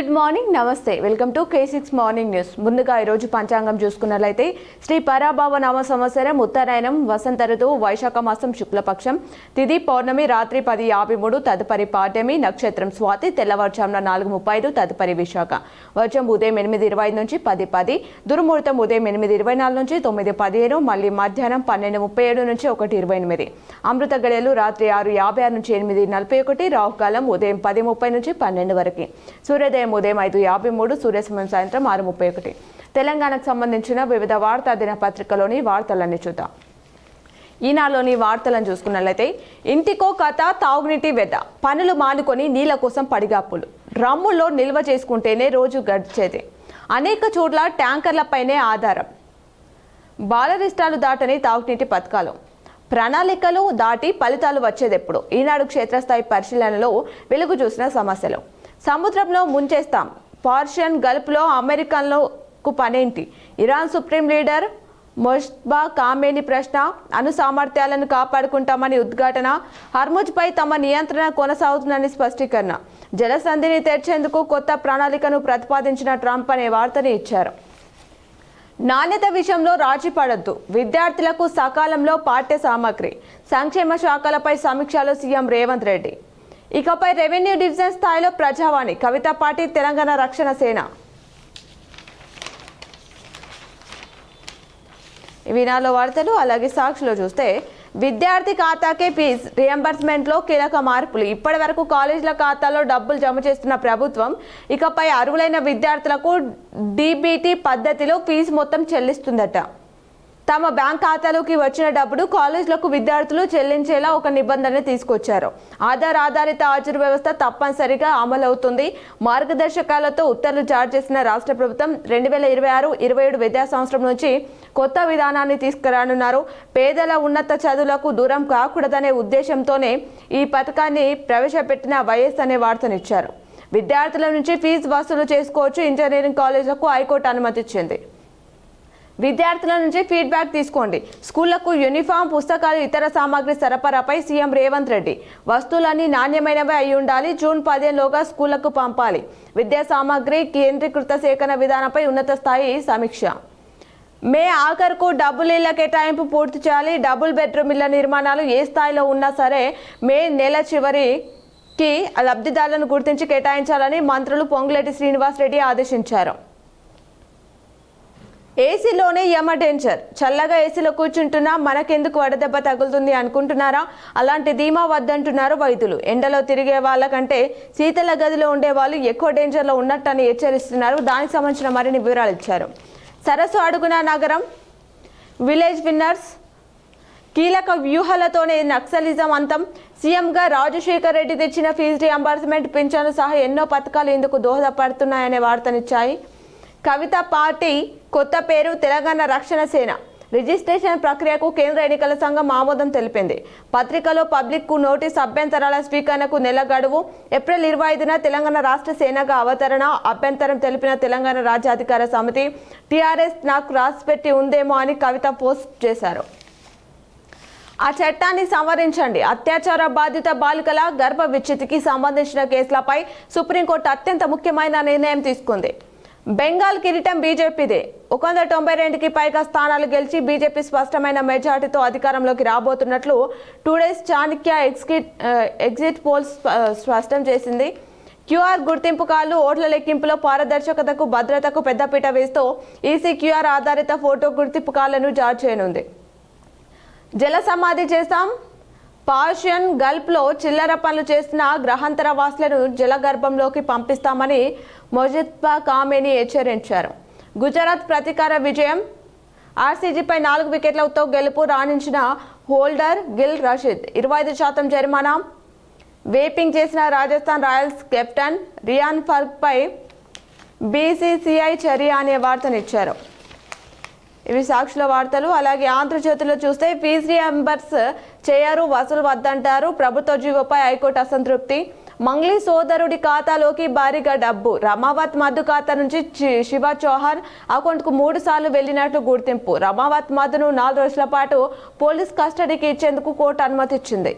Good morning నమస్తే welcome to K6 morning news. ముందుగా ఈ రోజు పంచాంగం చూసుకున్నట్లయితే శ్రీ పరాభవ నామ సంవత్సరం ఉత్తరాయణం వసంత ఋతువు వైశాఖ మాసం శుక్లపక్షం తిథి పౌర్ణమి రాత్రి 10:53 తదుపరి పాడ్యమి నక్షత్రం స్వాతి తెల్లవారుజామున 4:35 తదుపరి విశాఖ వర్షం ఉదయం 8:25 నుంచి 10:10 దుర్ముహూర్తం ఉదయం 8:24 నుంచి 9:15 మళ్ళీ మధ్యాహ్నం 12:37 నుంచి 1:28 అమృత గడియలు రాత్రి 6:56 నుంచి 8:41 రాహుకాలం ఉదయం 10:30 నుంచి 12 వరకు సూర్యోదయం ఉదయం 5:53 సూర్యాస్తమయం సాయంత్రం 6:31. తెలంగాణకు సంబంధించిన వివిధ వార్తా దినపత్రికలోని వార్తలన్నీ చూద్దాం. ఈనాడులోని వార్తలను చూసుకున్నట్లయితే ఇంటికో కథ తాగునీటి వెద పనులు మానుకొని నీళ్ల కోసం పడిగాపులు డ్రమ్ముల్లో నిల్వ చేసుకుంటేనే రోజు గడిచేది అనేక చోట్ల ట్యాంకర్లపైనే ఆధారం బాలరిష్టాలు దాటని తాగునీటి పథకాలు ప్రణాళికలు దాటి ఫలితాలు వచ్చేదెప్పుడు ఈనాడు క్షేత్రస్థాయి పరిశీలనలో వెలుగు చూసిన సమస్యలు సముద్రంలో ముంచేస్తాం పర్షియన్ గల్ఫ్లో అమెరికన్లకు పనేంటి Iran supreme leader Mojtaba Khamenei ప్రశ్న అణు సామర్థ్యాలను కాపాడుకుంటామని ఉద్ఘాటన హర్ముజ్పై తమ నియంత్రణ కొనసాగుతుందని స్పష్టీకరణ జలసంధిని తెరిచేందుకు కొత్త ప్రణాళికను ప్రతిపాదించిన ట్రంప్ అనే వార్తని ఇచ్చారు. నాణ్యత విషయంలో రాజీ పడొద్దు విద్యార్థులకు సకాలంలో పాఠ్య సామగ్రి సంక్షేమ శాఖలపై సమీక్షలో సీఎం రేవంత్ రెడ్డి ఇకపై రెవెన్యూ డివిజన్ స్థాయిలో ప్రజావాణి కవిత పార్టీ తెలంగాణ రక్షణ సేన వినాలో వార్తలు. అలాగే సాక్షిలో చూస్తే విద్యార్థి ఖాతాకే ఫీజు రియంబర్స్మెంట్లో కీలక మార్పులు ఇప్పటి వరకు కాలేజీల ఖాతాలో డబ్బులు జమ చేస్తున్న ప్రభుత్వం ఇకపై అర్హులైన విద్యార్థులకు డీబీటీ పద్ధతిలో ఫీజు మొత్తం చెల్లిస్తుందట. తమ బ్యాంక్ ఖాతాలోకి వచ్చిన డబ్బును కాలేజీలకు విద్యార్థులు చెల్లించేలా ఒక నిబంధన తీసుకొచ్చారు. ఆధార్ ఆధారిత హాజరు వ్యవస్థ తప్పనిసరిగా అమలవుతుంది. మార్గదర్శకాలతో ఉత్తర్వులు జారీ చేసిన రాష్ట్ర ప్రభుత్వం 2026-27 విద్యా సంవత్సరం నుంచి కొత్త విధానాన్ని తీసుకురానున్నారు. పేదల ఉన్నత చదువులకు దూరం కాకూడదనే ఉద్దేశంతోనే ఈ పథకాన్ని ప్రవేశపెట్టిన వైఎస్ అనే వార్తనిచ్చారు. విద్యార్థుల నుంచి ఫీజు వసూలు చేసుకోవచ్చు. ఇంజనీరింగ్ కాలేజీలకు హైకోర్టు అనుమతిచ్చింది. విద్యార్థుల నుంచి ఫీడ్బ్యాక్ తీసుకోండి. స్కూళ్లకు యూనిఫామ్ పుస్తకాలు ఇతర సామాగ్రి సరఫరాపై సీఎం రేవంత్ రెడ్డి వస్తువులన్నీ నాణ్యమైనవి అయి ఉండాలి. జూన్ 15లోగా స్కూళ్లకు పంపాలి. విద్యా సామాగ్రి కేంద్రీకృత సేకరణ విధానంపై ఉన్నత స్థాయి సమీక్ష. మే ఆఖరుకు డబుల్ ఇళ్ల కేటాయింపు పూర్తి చేయాలి. డబుల్ బెడ్రూమ్ ఇళ్ల నిర్మాణాలు ఏ స్థాయిలో ఉన్నా సరే మే నెల చివరికి లబ్ధిదారులను గుర్తించి కేటాయించాలని మంత్రులు పొంగులేటి శ్రీనివాస్ రెడ్డి ఆదేశించారు. ఏసీలోనే యమ డేంజర్ చల్లగా ఏసీలో కూర్చుంటున్నా మనకెందుకు వడదెబ్బ తగులుతుంది అనుకుంటున్నారా? అలాంటి ధీమా వద్దంటున్నారు వైద్యులు. ఎండలో తిరిగే వాళ్ళకంటే శీతల గదిలో ఉండే వాళ్ళు ఎక్కువ డేంజర్లో ఉన్నట్టని హెచ్చరిస్తున్నారు. దానికి సంబంధించిన మరిన్ని వివరాలు ఇచ్చారు. సరస్సు అడుగున నగరం విలేజ్ విన్నర్స్ కీలక వ్యూహాలతోనే నక్సలిజం అంతం సీఎంగా రాజశేఖర్ రెడ్డి తెచ్చిన ఫీజు రియంబర్స్మెంట్ పింఛను సహా ఎన్నో పథకాలు ఇందుకు దోహదపడుతున్నాయనే వార్తనిచ్చాయి. కవిత పార్టీ కొత్త పేరు తెలంగాణ రక్షణ సేన రిజిస్ట్రేషన్ ప్రక్రియకు కేంద్ర ఎన్నికల సంఘం ఆమోదం తెలిపింది. పత్రికలో పబ్లిక్ నోటీస్ అభ్యంతరాల స్వీకరణకు నెల గడువు ఏప్రిల్ 25న తెలంగాణ రాష్ట్ర సేనగా అవతరణ అభ్యంతరం తెలిపిన తెలంగాణ రాజ్య అధికార సమితి టీఆర్ఎస్ నాకు రాసిపెట్టి ఉందేమో అని కవిత పోస్ట్ చేశారు. ఆ చట్టాన్ని సంవరించండి. అత్యాచార బాధిత బాలికల గర్భ విచ్ఛితికి సంబంధించిన కేసులపై సుప్రీంకోర్టు అత్యంత ముఖ్యమైన నిర్ణయం తీసుకుంది. బెంగాల్ కిరీటం బీజేపీదే 192కి పైగా స్థానాలు గెలిచి బీజేపీ స్పష్టమైన మెజార్టీతో అధికారంలోకి రాబోతున్నట్లు టుడేస్ చాణక్య ఎగ్జిట్ పోల్స్ స్పష్టం చేసింది. క్యూఆర్ గుర్తింపు కార్డులు ఓట్ల లెక్కింపులో పారదర్శకతకు భద్రతకు పెద్దపీట వేస్తూ ఈసీ క్యూఆర్ ఆధారిత ఫోటో గుర్తింపు కార్డులను జారీ చేయనుంది. జల సమాధి చేస్తాం పర్షియన్ గల్ఫ్లో చిల్లర పనులు చేసిన గ్రహాంతర వాసులను జలగర్భంలోకి పంపిస్తామని మొజ్తబా కామేని హెచ్చరించారు. గుజరాత్ ప్రతీకార విజయం ఆర్సీజీపై 4 వికెట్లతో గెలుపు రాణించిన హోల్డర్ గిల్ రషీద్ 25% జరిమానా వేపింగ్ చేసిన రాజస్థాన్ రాయల్స్ కెప్టెన్ రియాన్ పర్గ్పై బీసీసీఐ చర్య అనే వార్తనిచ్చారు. ఇవి సాక్షుల వార్తలు. అలాగే ఆంధ్రజ్యోతిలో చూస్తే ఫీజు రియంబర్స్ చేయరు వసూలు వద్దంటారు ప్రభుత్వ జీవోపై హైకోర్టు అసంతృప్తి. మంగ్లీ సోదరుడి ఖాతాలోకి భారీగా డబ్బు రమావత్ మధు ఖాతా నుంచి శివ చౌహాన్ అకౌంట్కు 3 సార్లు వెళ్లినట్లు గుర్తింపు. రమావత్ మధును 4 రోజుల పాటు పోలీస్ కస్టడీకి ఇచ్చేందుకు కోర్టు అనుమతి ఇచ్చింది.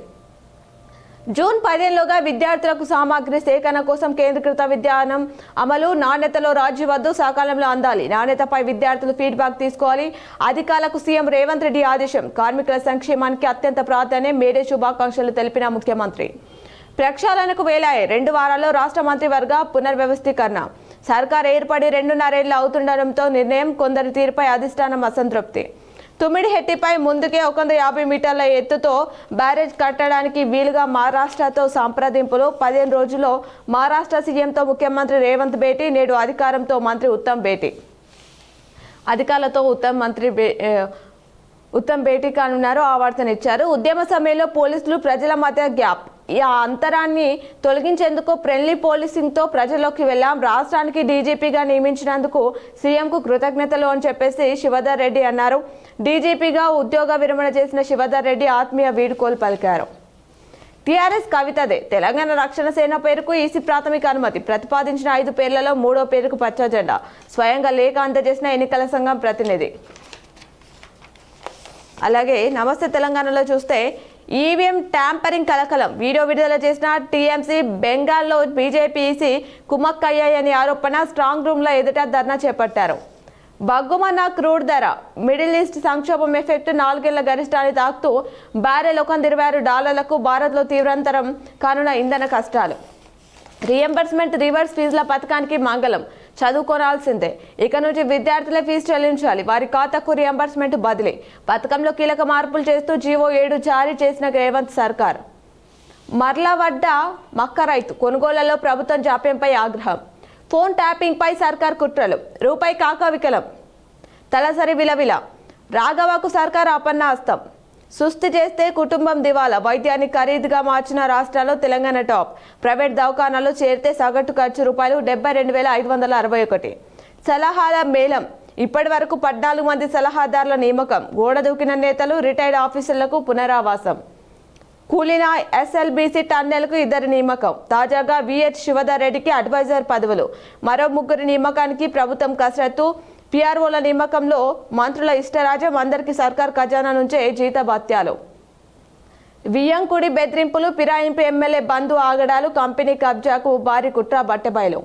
జూన్ 15లోగా విద్యార్థులకు సామాగ్రి సేకరణ కోసం కేంద్రీకృత విధానం అమలు, నాణ్యతలో రాజీ వద్దు, సకాలంలో అందాలి. నాణ్యతపై విద్యార్థులు ఫీడ్బ్యాక్ తీసుకోవాలి. అధికారులకు సీఎం రేవంత్ రెడ్డి ఆదేశం. కార్మికుల సంక్షేమానికి అత్యంత ప్రాధాన్యం. మేడే శుభాకాంక్షలు తెలిపిన ముఖ్యమంత్రి. ప్రక్షాళనకు వేలాయే 2 వారాల్లో రాష్ట్ర మంత్రివర్గ పునర్వ్యవస్థీకరణ. సర్కార్ ఏర్పడి 2.5 ఏళ్లు అవుతుండటంతో నిర్ణయం. కొందరి తీరుపై అధిష్టానం అసంతృప్తి. తుమ్మిడిహెట్టిపై ముందుకే 150 మీటర్ల ఎత్తుతో బ్యారేజ్ కట్టడానికి వీలుగా మహారాష్ట్రతో సంప్రదింపులు. 15 రోజుల్లో మహారాష్ట్ర సీఎంతో ముఖ్యమంత్రి రేవంత్ భేటీ. నేడు అధికారంతో మంత్రి ఉత్తమ్ భేటీ. అధికారులతో ఉత్తమ్ భేటీ కానున్నారు. ఆ వార్తనిచ్చారు. ఉద్యమ సమయంలో పోలీసులు ప్రజల మధ్య గ్యాప్. ఈ అంతరాన్ని తొలగించేందుకు ఫ్రెండ్లీ పోలీసింగ్తో ప్రజల్లోకి వెళ్ళాం. రాష్ట్రానికి డీజీపీగా నియమించినందుకు సీఎంకు కృతజ్ఞతలు అని చెప్పేసి శివధర్ రెడ్డి అన్నారు. డీజీపీగా ఉద్యోగ విరమణ చేసిన శివధర్ రెడ్డి ఆత్మీయ వీడ్కోలు పలికారు. టీఆర్ఎస్ కవితదే. తెలంగాణ రక్షణ సేన పేరుకు ఈసీ ప్రాథమిక అనుమతి. ప్రతిపాదించిన 5 పేర్లలో 3వ పేరుకు పచ్చ జెండా. స్వయంగా లేఖ అందజేసిన ఎన్నికల సంఘం ప్రతినిధి. అలాగే నమస్తే తెలంగాణలో చూస్తే ఈవీఎం ట్యాంపరింగ్ కలకలం. వీడియో విడుదల చేసిన టీఎంసీ. బెంగాల్లో బీజేపీ ఈసీ కుమ్మక్కయ్యాయని ఆరోపణ. స్ట్రాంగ్ రూమ్ల ఎదుట ధర్నా చేపట్టారు. బగ్గుమన్న క్రూడ్ ధర. మిడిల్ ఈస్ట్ సంక్షోభం ఎఫెక్ట్ 4 ఏళ్ల గరిష్టాన్ని తాకుతూ బ్యారెల్ $126. భారత్లో తీవ్రంతరం కానున్న ఇంధన కష్టాలు. రీఎంబర్స్మెంట్ రివర్స్ ఫీజుల పథకానికి మంగళం. చదువుకోనాల్సిందే. ఇక నుంచి విద్యార్థులే ఫీజు చెల్లించాలి. వారి ఖాతాకు రీఎంబర్స్మెంట్ బదిలీ. పథకంలో కీలక మార్పులు చేస్తూ జీవో 7 జారీ చేసిన రేవంత్ సర్కార్. మర్లవడ్డ మక్క రైతు కొనుగోళ్లలో ప్రభుత్వం జాప్యంపై ఆగ్రహం. ఫోన్ ట్యాపింగ్ పై సర్కార్ కుట్రలు. రూపాయి కాకవికలం. తలసరి విలవిల. రాఘవకు సర్కార్ ఆపన్న హస్తం. సుస్థి చేస్తే కుటుంబం దివాలా. వైద్యాన్ని ఖరీదుగా మార్చిన రాష్ట్రాల్లో తెలంగాణ టాప్. ప్రైవేట్ దవాఖానాల్లో చేరితే సగటు ఖర్చు ₹72,561. సలహాల మేళం. ఇప్పటి వరకు 14 మంది సలహాదారుల నియామకం. గోడ దూకిన నేతలు, రిటైర్డ్ ఆఫీసర్లకు పునరావాసం. కూలిన ఎస్ఎల్బీసీ టన్నెల్కు 2 నియామకం. తాజాగా విహెచ్ శివధర్ రెడ్డికి అడ్వైజర్ పదవులు. మరో 3 నియామకానికి ప్రభుత్వం కసరత్తు. పిఆర్ఓల నియామకంలో మంత్రుల ఇష్టరాజ్యం. అందరికీ సర్కార్ ఖజానా నుంచే జీతభత్యాలు. వియ్యంకుడి బెదిరింపులు. ఫిరాయింపు. ఎమ్మెల్యే బంధు ఆగడాలు. కంపెనీ కబ్జాకు భారీ కుట్ర బట్టబయలు.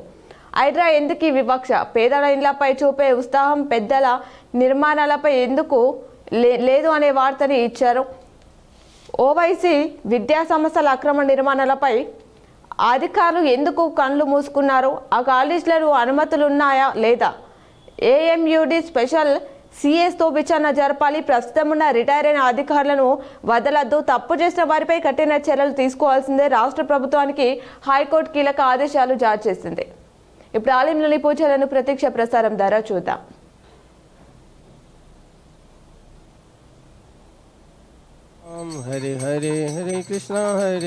హైడ్రా ఎందుకు వివక్ష? పేదల ఇండ్లపై చూపే ఉత్సాహం పెద్దల నిర్మాణాలపై ఎందుకు లేదు అనే వార్తని ఇచ్చారు. ఓవైసీ విద్యా సంస్థల అక్రమ నిర్మాణాలపై అధికారులు ఎందుకు కళ్ళు మూసుకున్నారు? ఆ కాలేజీలలో అనుమతులున్నాయా లేదా? ఏఎంయూడి స్పెషల్ సిఎస్తో విచారణ జరపాలి. ప్రస్తుతం ఉన్న రిటైర్ అయిన అధికారులను వదలద్దు. తప్పు చేసిన వారిపై కఠిన చర్యలు తీసుకోవాల్సిందే. రాష్ట్ర ప్రభుత్వానికి హైకోర్టు కీలక ఆదేశాలు జారీ చేసింది. ఇప్పుడు ఆలయంలోని పూజలను ప్రత్యక్ష ప్రసారం ద్వారా చూద్దాం. हरे हरे हरे कृष्णा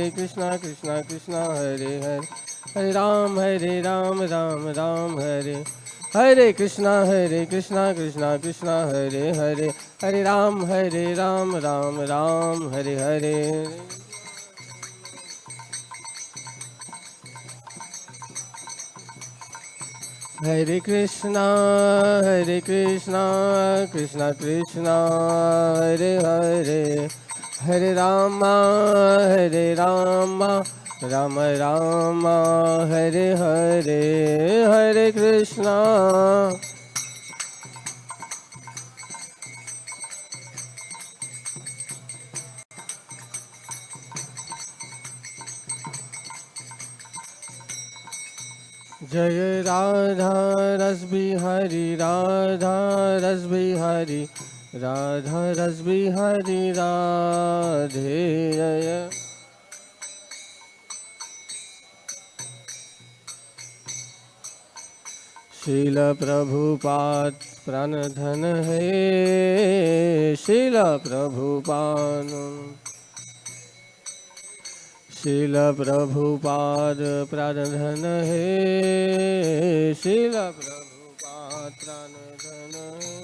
कृष्णा कृष्णा हरे हरे हरे राम राम राम हरे हरे कृष्णा कृष्णा कृष्णा हरे हरे हरे राम राम राम हरे हरे हरे कृष्णा कृष्णा कृष्णा हरे हरे हरे राम राम राम हरे हरे हरे कृष्णा जय राधा रस बिहारी राधा रस बिहारी राधा रस बिहारी राधे जय शील प्रभुपाद प्राण धन है शील प्रभुपाद शील प्रभुपाद प्राण धन है शील प्रभुपाद प्राण धन है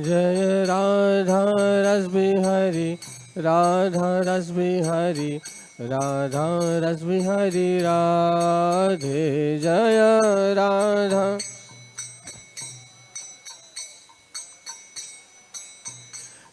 जय राधा रस बिहारी राधा रस बिहारी राधा रस बिहारी राधे जय राधा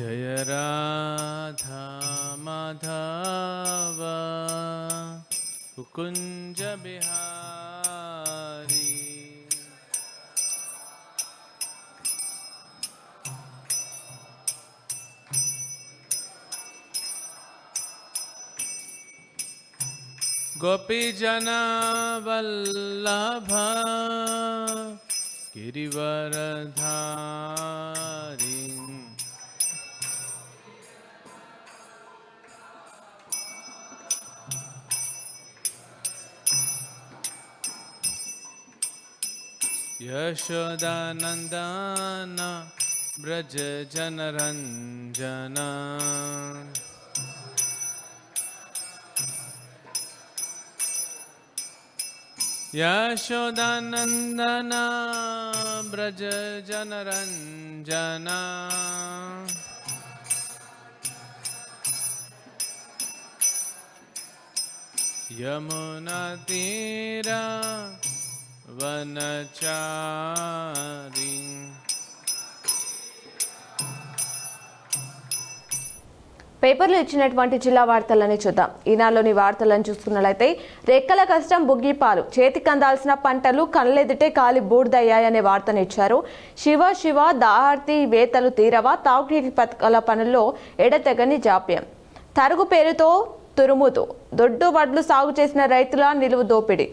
जय राधा माधव कुंज बिहारी गोपी जना वल्लभ गिरिवरधारी यशोदानंदन ब्रज जनरंजन यशोदानंदन ब्रज जनरंजन यमुना तीरा वनचारी పేపర్లో ఇచ్చినటువంటి జిల్లా వార్తలని చూద్దాం. ఈనాడులోని వార్తలను చూసుకున్నట్లయితే రెక్కల కష్టం బుగ్గిపాలు, చేతికి అందాల్సిన పంటలు కళ్ళెదుటే కాలి బూడిదయ్యాయనే వార్తను ఇచ్చారు. శివ దాహార్తి వేతలు తీరవా, తాగునీటి పథకాల పనుల్లో ఎడతెగని జాప్యం, తరుగు పేరుతో తురుముతూ దొడ్డు వడ్లు సాగు చేసిన రైతుల నిలువు దోపిడీ,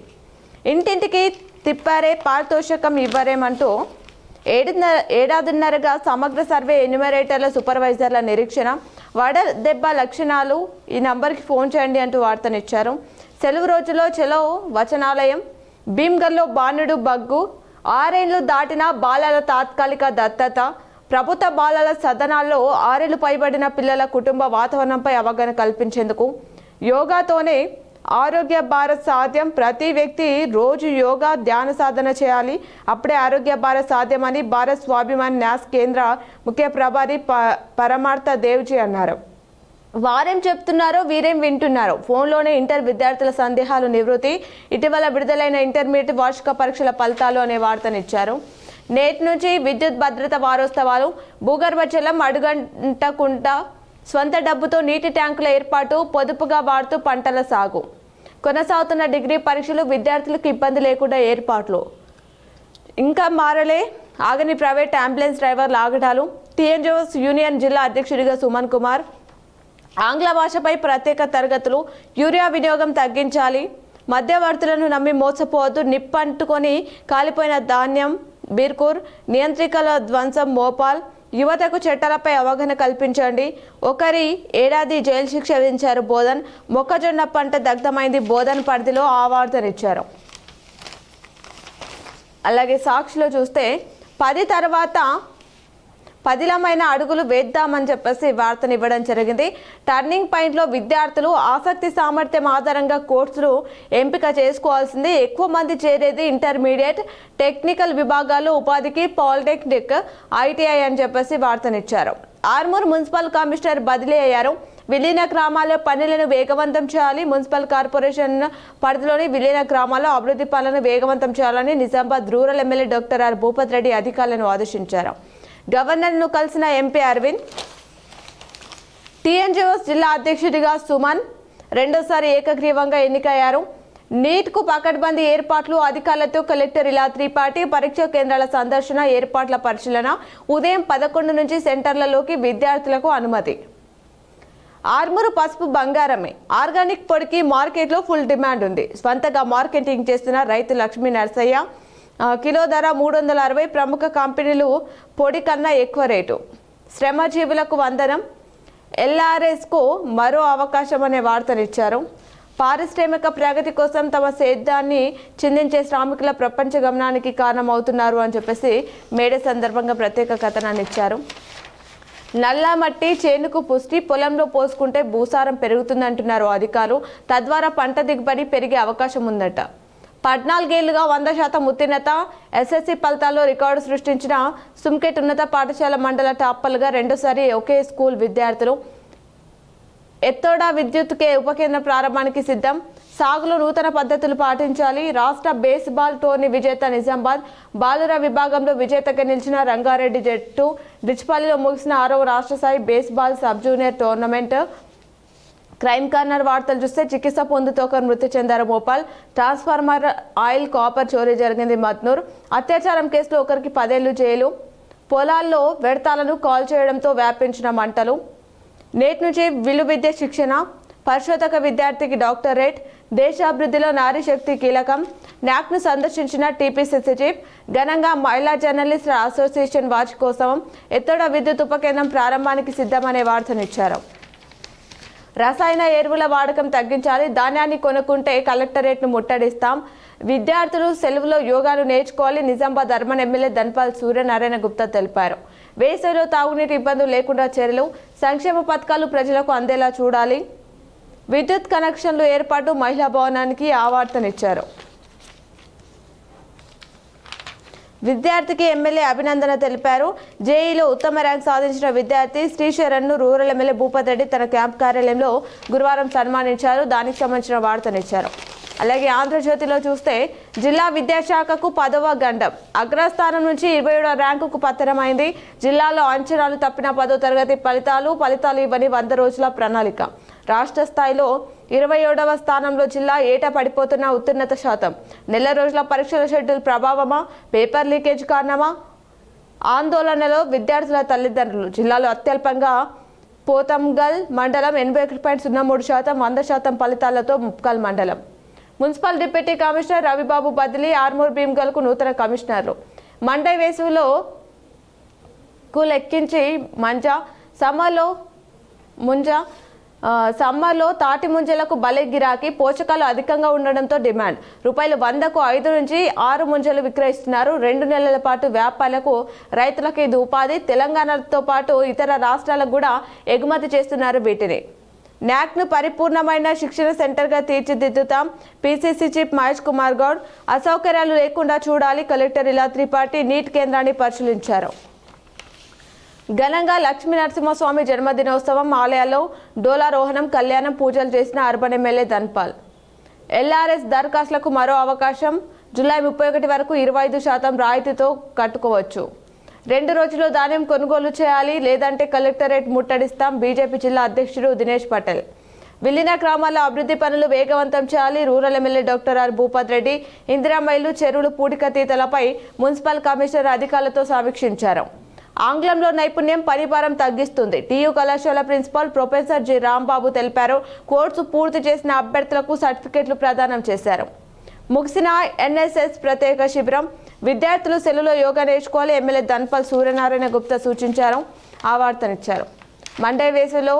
ఇంటింటికి తిప్పారే పారితోషికం ఇవ్వరేమంటూ ఏడాదిన్నరగా సమగ్ర సర్వే ఎన్యూమరేటర్ల సూపర్వైజర్ల నిరీక్షణ, వడదెబ్బ లక్షణాలు ఈ నంబర్కి ఫోన్ చేయండి అంటూ వార్తనిచ్చారు. సెలవు రోజుల్లో చెలో వచనాలయం, భీమ్గర్లో బాణుడు బగ్గు, 6 ఏళ్లు దాటిన బాలల తాత్కాలిక దత్తత, ప్రభుత్వ బాలల సదనాల్లో 6 ఏళ్లు పైబడిన పిల్లల కుటుంబ వాతావరణంపై అవగాహన కల్పించేందుకు యోగాతోనే ఆరోగ్య భారత్ సాధ్యం, ప్రతి వ్యక్తి రోజు యోగా ధ్యాన సాధన చేయాలి, అప్పుడే ఆరోగ్య భారత్ సాధ్యమని భారత్ స్వాభిమాన్ న్యాస్ కేంద్ర ముఖ్య ప్రభారి పరమార్థ దేవ్జీ అన్నారు. వారేం చెప్తున్నారో వీరేం వింటున్నారో, ఫోన్లోనే ఇంటర్ విద్యార్థుల సందేహాలు నివృత్తి, ఇటీవల విడుదలైన ఇంటర్మీడియట్ వార్షిక పరీక్షల ఫలితాలు అనే వార్తనిచ్చారు. నేటి నుంచి విద్యుత్ భద్రత వారోత్సవాలు, భూగర్భ జలం అడుగంటకుండా స్వంత డబ్బుతో నీటి ట్యాంకుల ఏర్పాటు, పొదుపుగా వాడుతూ పంటల సాగు, కొనసాగుతున్న డిగ్రీ పరీక్షలు, విద్యార్థులకు ఇబ్బంది లేకుండా ఏర్పాట్లు, ఇంకా మారలే ఆగని ప్రైవేట్ అంబులెన్స్ డ్రైవర్ల ఆగడాలు, టీఎన్జిఓస్ యూనియన్ జిల్లా అధ్యక్షుడిగా సుమన్ కుమార్, ఆంగ్ల భాషపై ప్రత్యేక తరగతులు, యూరియా వినియోగం తగ్గించాలి, మధ్యవర్తులను నమ్మి మోసపోవద్దు, నిప్పంటుకొని కాలిపోయిన ధాన్యం బీర్కూర్, నియంత్రికల ధ్వంసం మోపాల్, యువతకు చట్టాలపై అవగాహన కల్పించండి, ఒకరి ఏడాది జైలు శిక్ష విధించారు బోధన్, మొక్కజొన్న పంట దగ్ధమైంది బోధన్ పరిధిలో ఆ వార్తనిచ్చారు. అలాగే సాక్షిలో చూస్తే 10 తర్వాత పదిలమైన అడుగులు వేద్దామని చెప్పేసి వార్తను ఇవ్వడం జరిగింది. టర్నింగ్ పాయింట్లో విద్యార్థులు ఆసక్తి సామర్థ్యం ఆధారంగా కోర్సులు ఎంపిక చేసుకోవాల్సింది, ఎక్కువ మంది చేరేది ఇంటర్మీడియట్ టెక్నికల్ విభాగాలు, ఉపాధికి పాలిటెక్నిక్ ఐటీఐ అని చెప్పేసి వార్తనిచ్చారు. ఆర్మూర్ మున్సిపల్ కమిషనర్ బదిలీ అయ్యారు. విలీన గ్రామాల్లో పనులను వేగవంతం చేయాలి, మున్సిపల్ కార్పొరేషన్ పరిధిలోని విలీన గ్రామాల్లో అభివృద్ధి పనులను వేగవంతం చేయాలని Nizamabad rural MLA doctor R Bhupath Reddy అధికారులను ఆదేశించారు. గవర్నర్ను కలిసిన ఎంపీ అరవింద్, టీఎన్జిఓస్ జిల్లా అధ్యక్షుడిగా సుమన్ రెండోసారి ఏకగ్రీవంగా ఎన్నికయ్యారు. నీట్కు పకడ్బందీ ఏర్పాట్లు, అధికారులతో కలెక్టర్ ఇలా త్రిపాఠి, పరీక్షా కేంద్రాల సందర్శన, ఏర్పాట్ల పరిశీలన, ఉదయం 11 నుంచి సెంటర్లలోకి విద్యార్థులకు అనుమతి. ఆర్మూరు పసుపు బంగారమే, ఆర్గానిక్ పొడికి మార్కెట్లో ఫుల్ డిమాండ్ ఉంది. స్వంతగా మార్కెటింగ్ చేస్తున్న రైతు లక్ష్మీ నర్సయ్య, కిలో ధర 360, ప్రముఖ కంపెనీలు పొడి కన్నా ఎక్కువ రేటు. శ్రమజీవులకు వందనం, ఎల్ఆర్ఎస్కు మరో అవకాశం అనే వార్తనిచ్చారు. పారిశ్రామిక ప్రగతి కోసం తమ సేద్యాన్ని చిందించే శ్రామికుల ప్రపంచ గమనానికి కారణమవుతున్నారు అని చెప్పేసి మేడే సందర్భంగా ప్రత్యేక కథనాన్ని ఇచ్చారు. నల్ల మట్టి చేనుకు పుష్టి, పొలంలో పోసుకుంటే భూసారం పెరుగుతుందంటున్నారు అధికారులు, తద్వారా పంట దిగుబడి పెరిగే అవకాశం ఉందట. 14 ఏళ్లుగా 100% ఉత్తీర్ణత, ఎస్ఎస్సి ఫలితాల్లో రికార్డు సృష్టించిన సుమ్కేట్ ఉన్నత పాఠశాల మండల టాపర్లుగా రెండోసారి ఒకే స్కూల్ విద్యార్థులు. ఎత్తోడా విద్యుత్కే ఉప కేంద్రం ప్రారంభానికి సిద్ధం. సాగులో నూతన పద్ధతులు పాటించాలి. రాష్ట్ర బేస్బాల్ టోర్నీ విజేత నిజామాబాద్. బాలుర విభాగంలో విజేతగా నిలిచిన రంగారెడ్డి జట్టు డిచ్పల్లిలో ముగిసిన 6వ రాష్ట్ర స్థాయి baseball sub junior tournament. Crime corner వార్తలు చూస్తే చికిత్స పొందుతూ ఒకరు మృతి చెందారు భోపాల్. ట్రాన్స్ఫార్మర్ ఆయిల్ కాపర్ చోరీ జరిగింది మద్నూర్. అత్యాచారం కేసులో ఒకరికి 10 ఏళ్లు జైలు. పొలాల్లో వ్యర్థాలను కాల్ చేయడంతో వ్యాపించిన మంటలు. నేటి నుంచి విలువిద్య శిక్షణ. పరిశోధక విద్యార్థికి డాక్టరేట్. దేశాభివృద్ధిలో నారీ శక్తి కీలకం. న్యాక్ను సందర్శించిన టీపీసీసీ చీఫ్. ఘనంగా మహిళా జర్నలిస్ట్ అసోసియేషన్ వార్షికోత్సవం. ఎత్తోడ విద్యుత్ ఉప కేంద్రం ప్రారంభానికి సిద్ధమనే వార్తనిచ్చారు. రసాయన ఎరువుల వాడకం తగ్గించాలి. ధాన్యాన్ని కొనుక్కుంటే కలెక్టరేట్ను ముట్టడిస్తాం. విద్యార్థులు సెలవులో యోగాను నేర్చుకోవాలి. నిజామాబాద్ అర్బన్ ఎమ్మెల్యే ధన్పాల్ సూర్యనారాయణ గుప్తా తెలిపారు. వేసవిలో తాగునీటి ఇబ్బందులు లేకుండా చర్యలు. సంక్షేమ పథకాలు ప్రజలకు అందేలా చూడాలి. విద్యుత్ కనెక్షన్లు ఏర్పాటు. మహిళా భవనానికి ఆ వార్తనిచ్చారు. విద్యార్థికి ఎమ్మెల్యే అభినందన తెలిపారు. జేఈలో ఉత్తమ ర్యాంక్ సాధించిన విద్యార్థి శ్రీశరణ్ను రూరల్ ఎమ్మెల్యే భూపత్ రెడ్డి తన క్యాంప్ కార్యాలయంలో గురువారం సన్మానించారు. దానికి సంబంధించిన వార్తనిచ్చారు. అలాగే ఆంధ్రజ్యోతిలో చూస్తే జిల్లా విద్యాశాఖకు 10వ గండం. అగ్రస్థానం నుంచి 27వ ర్యాంకుకు పతనమైంది. జిల్లాలో అంచనాలు తప్పిన 10వ తరగతి ఫలితాలు ఇవ్వని 100 రోజుల ప్రణాళిక. రాష్ట్ర స్థాయిలో 27వ స్థానంలో జిల్లా. ఏటా పడిపోతున్న ఉత్తీర్ణత శాతం. నెల రోజుల పరీక్షల షెడ్యూల్ ప్రభావమా? పేపర్ లీకేజ్ కారణమా? ఆందోళనలో విద్యార్థుల తల్లిదండ్రులు. జిల్లాలో అత్యల్పంగా పోతంగల్ మండలం 81.03%, 100% ఫలితాలతో ముప్కల్ మండలం. మున్సిపల్ డిప్యూటీ కమిషనర్ రవిబాబు బదిలీ. ఆర్మూర్ భీమ్గల్కు నూతన కమిషనర్లు. మండై వేసులో లెక్కించి సమ్మర్లో తాటి ముంజలకు బలే గిరాకీ. పోషకాలు అధికంగా ఉండడంతో డిమాండ్. ₹100కు 5 నుంచి 6 ముంజలు విక్రయిస్తున్నారు. 2 నెలల పాటు వ్యాపారులకు రైతులకు ఇది ఉపాధి. తెలంగాణతో పాటు ఇతర రాష్ట్రాలకు కూడా ఎగుమతి చేస్తున్నారు వీటిని. న్యాక్ను పరిపూర్ణమైన శిక్షణ సెంటర్గా తీర్చిదిద్దుతాం. PCC chief Mahesh Kumar Goud. అసౌకర్యాలు లేకుండా చూడాలి. కలెక్టర్ ఇలా త్రిపాఠి నీట్ కేంద్రాన్ని పరిశీలించారు. ఘనంగా లక్ష్మీ నరసింహస్వామి జన్మదినోత్సవం. ఆలయాల్లో డోలారోహణం, కళ్యాణం, పూజలు చేసిన అర్బన్ ఎమ్మెల్యే ధన్పాల్. ఎల్ఆర్ఎస్ దరఖాస్తులకు మరో అవకాశం. జూలై 31 వరకు 25% రాయితీతో కట్టుకోవచ్చు. 2 రోజుల్లో ధాన్యం కొనుగోలు చేయాలి, లేదంటే కలెక్టరేట్ ముట్టడిస్తాం. బీజేపీ జిల్లా అధ్యక్షుడు దినేష్ పటేల్. విలీన గ్రామాల్లో అభివృద్ధి పనులు వేగవంతం చేయాలి. Rural MLA doctor R Bhupath Reddy. ఇందిరామైలు చెరువులు పూడికతీతలపై మున్సిపల్ కమిషనర్ అధికారులతో సమీక్షించారు. ఆంగ్లంలో నైపుణ్యం పనిభారం తగ్గిస్తుంది. టీయూ కళాశాల ప్రిన్సిపాల్ ప్రొఫెసర్ జి రాంబాబు తెలిపారు. కోర్సు పూర్తి చేసిన అభ్యర్థులకు సర్టిఫికెట్లు ప్రదానం చేశారు. ముగిసిన ఎన్ఎస్ఎస్ ప్రత్యేక శిబిరం. విద్యార్థులు సెలవులో యోగా నేర్చుకోవాలి. ఎమ్మెల్యే ధన్పాల్ సూర్యనారాయణ గుప్తా సూచించారు. ఆ వార్తనిచ్చారు. మండే వేసవిలో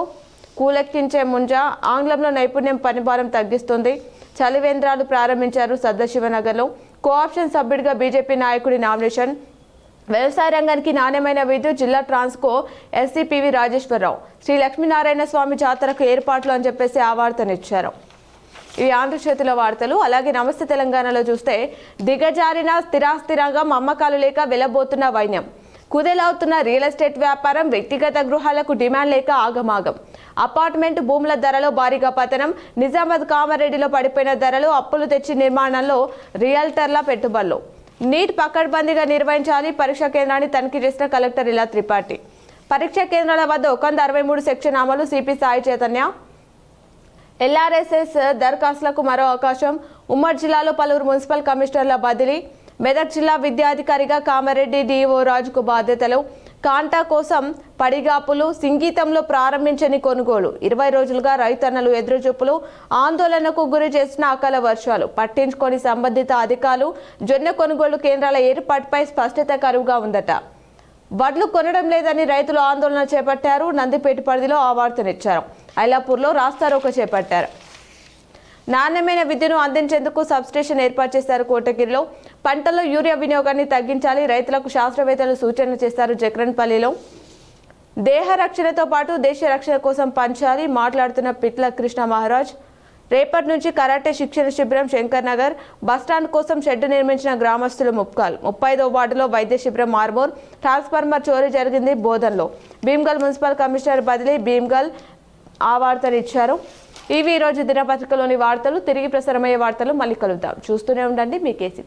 కూలెక్కించే ముంజ. ఆంగ్లంలో నైపుణ్యం పనిభారం తగ్గిస్తుంది. చలివేంద్రాలు ప్రారంభించారు సదాశివనగర్లో. కోఆప్షన్ సభ్యుడిగా బీజేపీ నాయకుడి నామినేషన్. వ్యవసాయ రంగానికి నాణ్యమైన విద్యుత్. జిల్లా ట్రాన్స్కో ఎస్సీ పివి రాజేశ్వరరావు. శ్రీ లక్ష్మీనారాయణ స్వామి జాతరకు ఏర్పాట్లు అని చెప్పేసి ఆ వార్తనిచ్చారు. ఇవి ఆంధ్రజ్యోతిలో వార్తలు. అలాగే నమస్తే తెలంగాణలో చూస్తే దిగజారిన స్థిరాస్తిరంగం, అమ్మకాలు లేక వెలబోతున్న వైన్యం. కుదేలవుతున్న రియల్ ఎస్టేట్ వ్యాపారం. వ్యక్తిగత గృహాలకు డిమాండ్ లేక ఆగమాగం. అపార్ట్మెంట్ భూముల ధరలో భారీగా పతనం. నిజామాబాద్ కామారెడ్డిలో పడిపోయిన ధరలు. అప్పులు తెచ్చి నిర్మాణంలో రియల్టర్ల పెట్టుబడులు. నీట్ పకడ్బందీగా నిర్వహించాలి. పరీక్షా కేంద్రాన్ని తనిఖీ చేసిన కలెక్టర్ ఇలా త్రిపాఠి. పరీక్షా కేంద్రాల వద్ద 163 సెక్షన్ అమలు. సిపి సాయి చైతన్య. ఎల్ఆర్ఎస్ఎస్ దరఖాస్తులకు మరో అవకాశం. ఉమ్మడి జిల్లాలో పలువురు మున్సిపల్ కమిషనర్ల బదిలీ. మెదక్ జిల్లా విద్యాధికారిగా కామారెడ్డి డిఓ రాజుకు బాధ్యతలు. కాంటా కోసం పడిగాపులు. సింగీతంలో ప్రారంభించని కొనుగోలు. 20 రోజులుగా రైతన్నలు ఎదురుచూపులు. ఆందోళనకు గురి చేసిన అకాల వర్షాలు. పట్టించుకొని సంబంధిత అధికారులు. జొన్న కొనుగోలు కేంద్రాల ఏర్పాటుపై స్పష్టత కరువుగా ఉందట. వడ్లు కొనడం లేదని రైతులు ఆందోళన చేపట్టారు. నందిపేట పరిధిలో ఆ వార్తనిచ్చారు. ఐలాపూర్లో రాస్తారోకో చేపట్టారు. నాణ్యమైన విద్యును అందించేందుకు సబ్స్టేషన్ ఏర్పాటు చేశారు కోటగిరిలో. పంటల్లో యూరియా వినియోగాన్ని తగ్గించాలి. రైతులకు శాస్త్రవేత్తలు సూచనలు చేశారు జక్రన్పల్లిలో. దేహ రక్షణతో పాటు దేశ రక్షణ కోసం పంచాలి. మాట్లాడుతున్న పిట్ల కృష్ణ మహారాజ్. రేపటి నుంచి కరాటే శిక్షణ శిబిరం. శంకర్ నగర్ బస్టాండ్ కోసం షెడ్డు నిర్మించిన గ్రామస్తులు ముప్కాల్. 35వ వార్డులో వైద్య శిబిరం. ఆర్మూర్ ట్రాన్స్ఫార్మర్ చోరీ జరిగింది బోధన్లో. భీమ్గల్ మున్సిపల్ కమిషనర్ బదిలీ. భీమ్గల్ ఆ వార్తలు ఇచ్చారు. ఇవి ఈరోజు దినపత్రికలోని వార్తలు. తిరిగి ప్రసారమయ్యే వార్తలు మళ్ళీ కలుద్దాం. చూస్తూనే ఉండండి మీ K6.